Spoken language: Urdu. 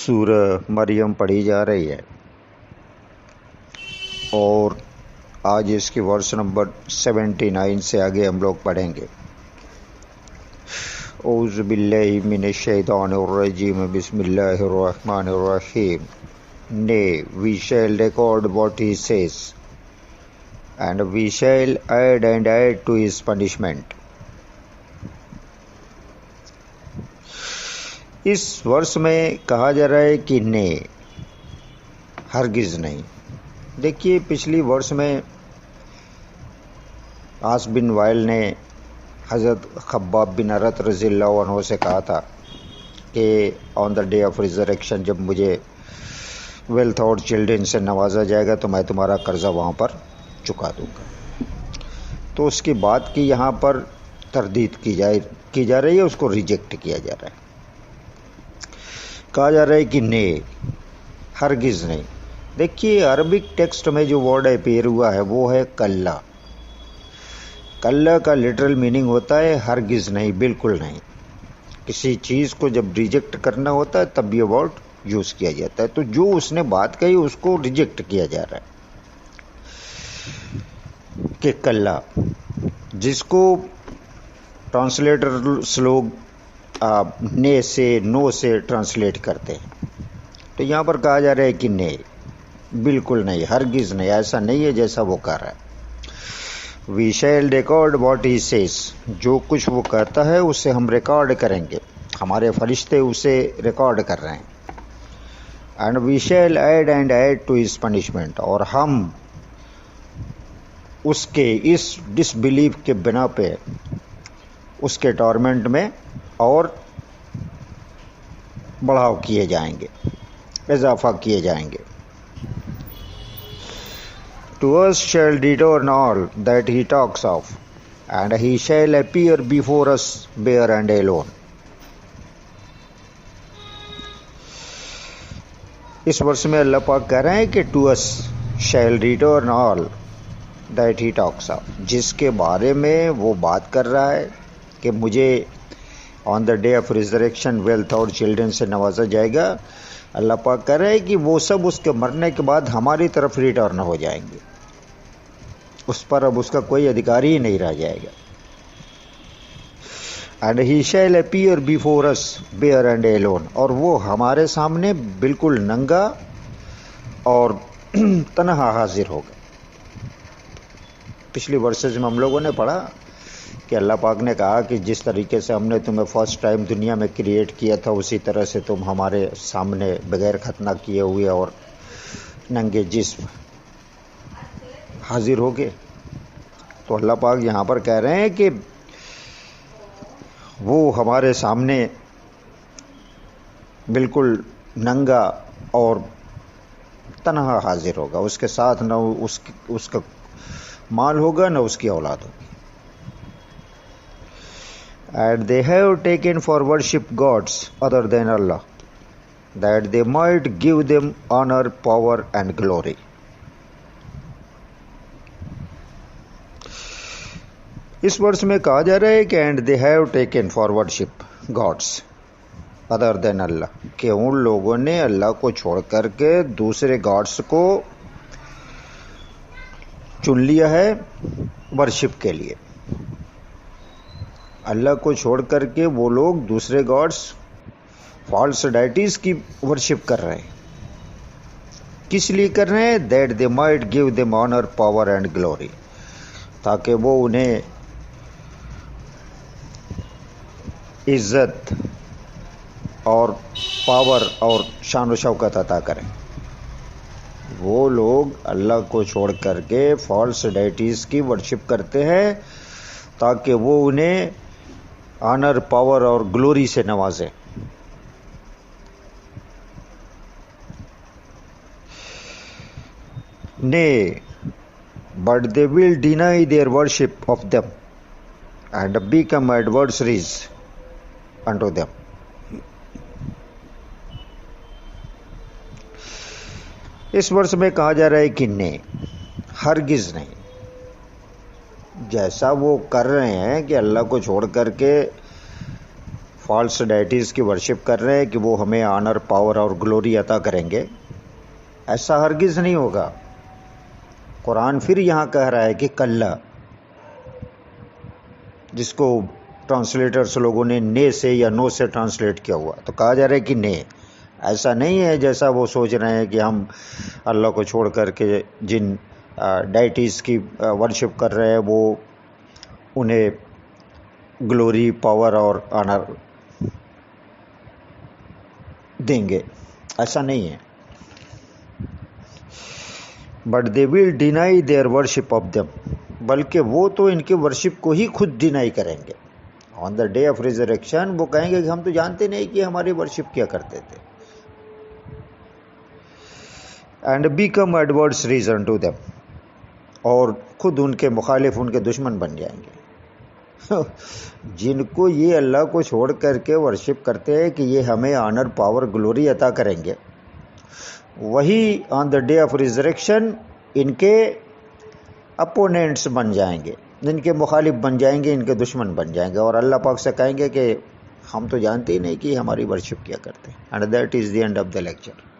سورہ مریم پڑھی جا رہی ہے اور آج اس کی ورس نمبر 79 سے آگے ہم لوگ پڑھیں گے۔ اعوذ باللہ من الشیطان الرجیم، بسم اللہ الرحمن الرحیم۔ Nay, we shall record what he says, and we shall add and add to his punishment. اس ورس میں کہا جا رہا ہے کہ نے ہرگز نہیں۔ دیکھیے پچھلی ورس میں عاص بن وائل نے حضرت خباب بن ارت رضی اللہ عنہ سے کہا تھا کہ آن دا ڈے آف ریزریکشن جب مجھے ویلتھ اور چلڈرن سے نوازا جائے گا تو میں تمہارا قرضہ وہاں پر چکا دوں گا۔ تو اس کی بات کی یہاں پر تردید کی جا رہی ہے، اس کو ریجیکٹ کیا جا رہا ہے۔ کہا جا رہا ہے کہ نے ہرگز نہیں۔ دیکھیے عربک ٹیکسٹ میں جو ورڈ اپیئر ہوا ہے وہ ہے کلا۔ کلا کا لٹرل میننگ ہوتا ہے ہرگز نہیں، بالکل نہیں۔ کسی چیز کو جب ریجیکٹ کرنا ہوتا ہے تب یہ ورڈ یوز کیا جاتا ہے۔ تو جو اس نے بات کہی اس کو ریجیکٹ کیا جا رہا ہے کہ کلا، جس کو ٹرانسلیٹرز لوگ نے سے نو سے ٹرانسلیٹ کرتے ہیں۔ تو یہاں پر کہا جا رہا ہے کہ نہیں، بالکل نہیں، ہرگز نہیں، ایسا نہیں ہے جیسا وہ کر رہا ہے۔ We shall record what he says, جو کچھ وہ کہتا ہے اسے ہم ریکارڈ کریں گے، ہمارے فرشتے اسے ریکارڈ کر رہے ہیں۔ And we shall add and add to his punishment, اور ہم اس کے اس ڈس بلیف کے بنا پہ اس کے ٹارمنٹ میں اور بڑھاؤ کیے جائیں گے، اضافہ کیے جائیں گے۔ To us shall return all that he talks of, and he shall appear before us bare and alone. اس ورس میں اللہ پاک کہہ رہے ہیں کہ to us shall return all that he talks of، جس کے بارے میں وہ بات کر رہا ہے کہ مجھے on the day of resurrection wealth اور چلڈرن سے نوازا جائے گا۔ اللہ پاک کہہ رہے ہیں کہ وہ سب اس کے مرنے کے بعد ہماری طرف ریٹرن ہو جائیں گے، اس پر اب اس کا کوئی ادھیکار ہی نہیں رہ جائے گا۔ And he shall appear before us bare and alone, اور وہ ہمارے سامنے بالکل ننگا اور تنہا حاضر ہوگا۔ پچھلی ورسز میں ہم لوگوں نے پڑھا کہ اللہ پاک نے کہا کہ جس طریقے سے ہم نے تمہیں فرسٹ ٹائم دنیا میں کریٹ کیا تھا اسی طرح سے تم ہمارے سامنے بغیر ختنہ کیے ہوئے اور ننگے جسم حاضر ہو گئے۔ تو اللہ پاک یہاں پر کہہ رہے ہیں کہ وہ ہمارے سامنے بالکل ننگا اور تنہا حاضر ہوگا، اس کے ساتھ نہ اس کا مال ہوگا نہ اس کی اولاد ہوگی۔ And they have taken for worship gods other than Allah, that they might give them honor, power and glory. اس ورس میں کہا جا رہا ہے کہ and they have taken for worship gods other than Allah، کہ ان لوگوں نے اللہ کو چھوڑ کر کے دوسرے گاڈس کو چن لیا ہے ورشپ کے لیے۔ اللہ کو چھوڑ کر کے وہ لوگ دوسرے گاڈس فالس ڈائٹیز کی ورشپ کر رہے ہیں۔ کس لیے کر رہے ہیں؟ That they might give them owner power and glory, تاکہ وہ انہیں عزت اور پاور اور شان و شوکت عطا کریں۔ وہ لوگ اللہ کو چھوڑ کر کے فالس ڈائٹیز کی ورشپ کرتے ہیں تاکہ وہ انہیں آنر، پاور اور گلوری سے نوازے۔ Nay, but they will deny their worship of them and become adversaries unto them. اس ورس میں کہا جا رہا ہے کہ نہیں، ہرگز نہیں، جیسا وہ کر رہے ہیں کہ اللہ کو چھوڑ کر کے فالس ڈائٹیز کی ورشپ کر رہے ہیں کہ وہ ہمیں آنر، پاور اور گلوری عطا کریں گے، ایسا ہرگز نہیں ہوگا۔ قرآن پھر یہاں کہہ رہا ہے کہ کلا، جس کو ٹرانسلیٹرز لوگوں نے نے سے یا نو سے ٹرانسلیٹ کیا ہوا، تو کہا جا رہا ہے کہ نے، ایسا نہیں ہے جیسا وہ سوچ رہے ہیں کہ ہم اللہ کو چھوڑ کر کے جن ڈائٹیز کی ورشپ کر رہے ہیں وہ انہیں گلوری، پاور اور آنر دیں گے، ایسا نہیں ہے۔ But they will deny their worship of them, بلکہ وہ تو ان کے ورشپ کو ہی خود ڈینائی کریں گے۔ آن دا ڈے آف ریزریکشن وہ کہیں گے کہ ہم تو جانتے نہیں کہ ہماری ورشپ کیا کرتے تھے۔ And become adverse reason to them, اور خود ان کے مخالف، ان کے دشمن بن جائیں گے۔ جن کو یہ اللہ کو چھوڑ کر کے ورشپ کرتے ہیں کہ یہ ہمیں آنر، پاور، گلوری عطا کریں گے، وہی آن دا ڈے آف ریزریکشن ان کے اپوننٹس بن جائیں گے، ان کے مخالف بن جائیں گے، ان کے دشمن بن جائیں گے، اور اللہ پاک سے کہیں گے کہ ہم تو جانتے ہی نہیں کہ ہماری ورشپ کیا کرتے ہیں۔ And that is the end of the lecture.